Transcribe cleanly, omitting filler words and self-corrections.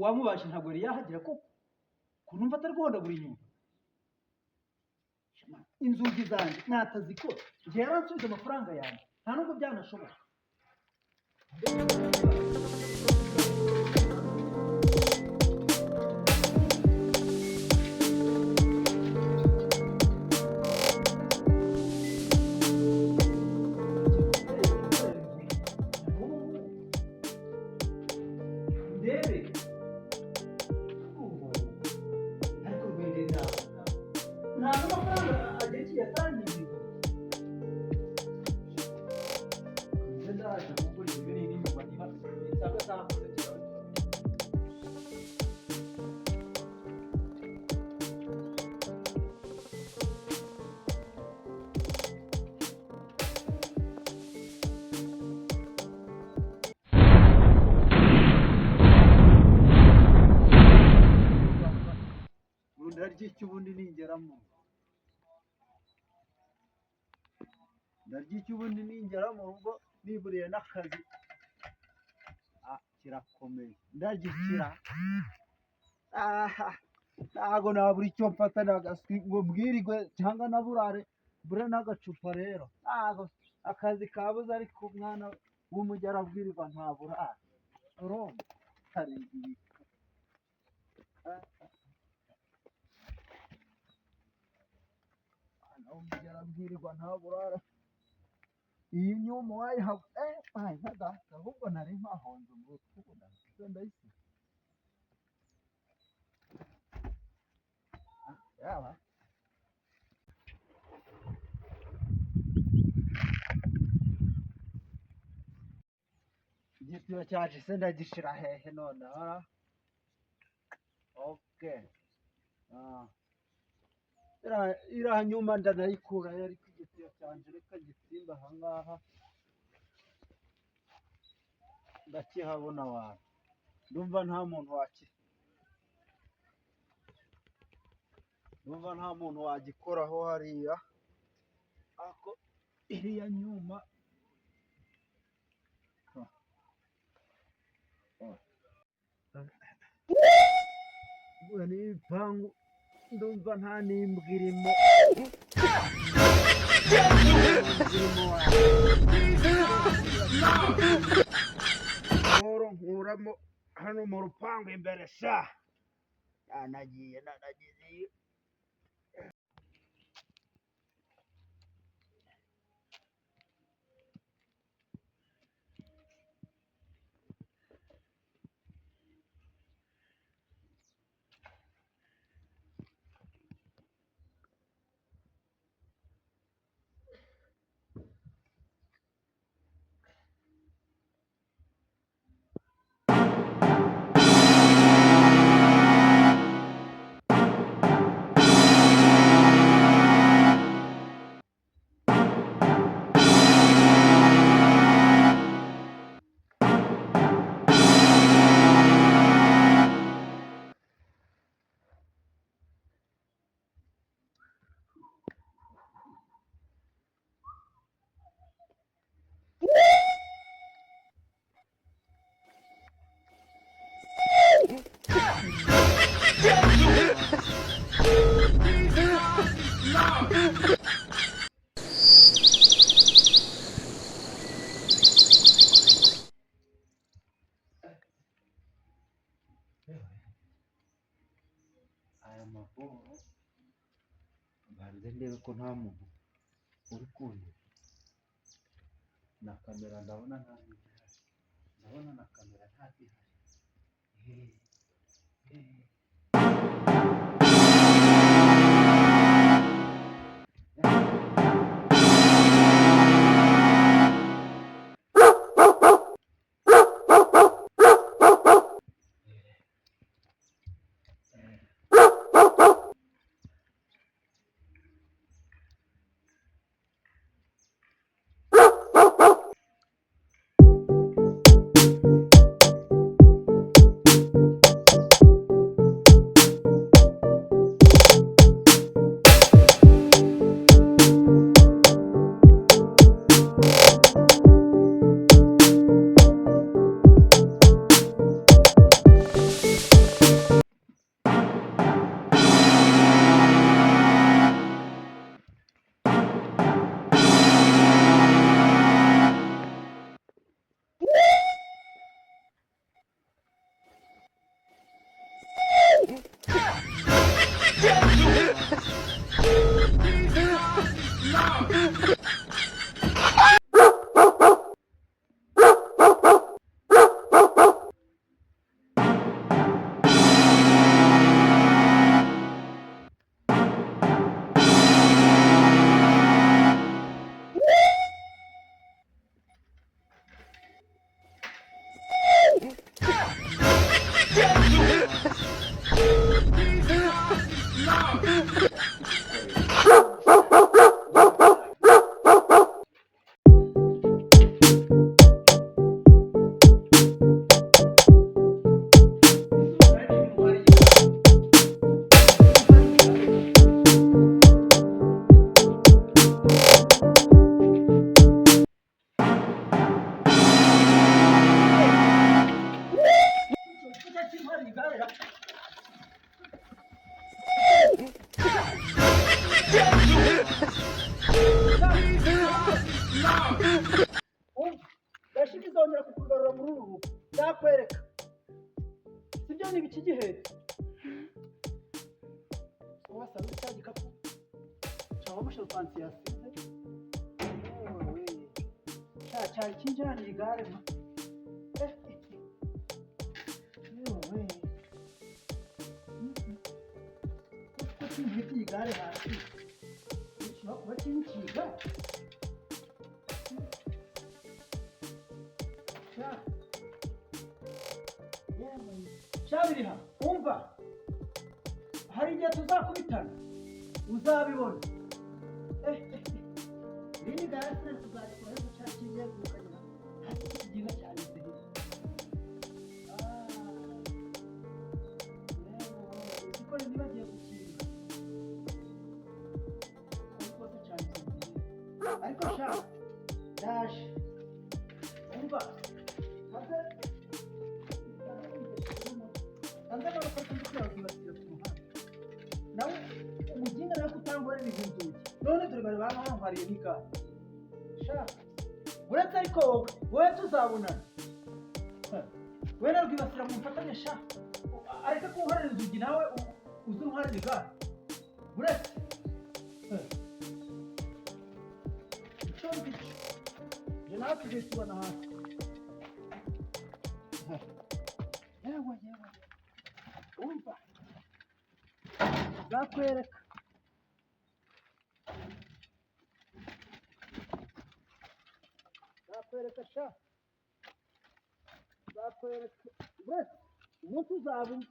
uwamubasha ntabwo yari yahagera koko kunumva atari guhondagura inyuma inzugi zanjye natazikora igihe yaransubiza amafaranga yanjye nta nubwo byanashoboka. ubundi ningeramo ndarya ubundi ningera mu rugo niburiye n'akazi kirakomeye ndagikira ntago nabura icyo mfata n'agaswi ngo mbwirirwe cyangwa naburare bure n'agacupa rero ntago akazi kabuze ariko umwana w'umujyi arabwirirwa ntaburare urumva hari igihe umujyi arabwirirwa ntaburare iyi nyuma wayihabwa ahubwo nari mpahonze ngo tukunda ndayisi yaba igitiyo cyaje se ndagishira hehe none okay iriya nyuma ndanayikura yari ku igitiyo cyanjye reka gitsimba ahangaha ndakihabona abantu ndumva nta muntu wagikoraho hariya ako iriya nyuma n'ibipangu ndumva nta n'imbwa irimo nkuramo hano mu rupangu imbere sha nanagiye aya mavoro banze ndebe ko nta muntu uri kundeba na kamera ndabona nta na kamera nta ihari Gashiki izongera kukugarura muri uru rugo nzakwereka sibyo ni ibiki gihetse wasanga cya gikapu cyangwa amasharupansi yasize cyari kinjiraniye igare ma ko kinjiraniye igare hasi gishobora kuba kinkiga Shabiriha umva hari igihe tuzakubitana uzabibona bini gasi tuzarikora ejo cyangwa kigiye gukanya hasi kigiye cyane ziri siko nibagiye gukinga ariko cyane ariko sha dash umva kaze Andava no fatto di più nawe umuginga nawe kutangora ibintu byinshi none dore bari bampariye nika sha uretse ariko wowe tuzabonana we narwibasira mu mfatanya sha ariko kunkorera inzugi nawe uzi unkorera igare uretse icyo ngicyo njye nawe tugiye tubona hasi yewe umva nzakwereka sha nzakwereka uretse umunsi uzaba umwe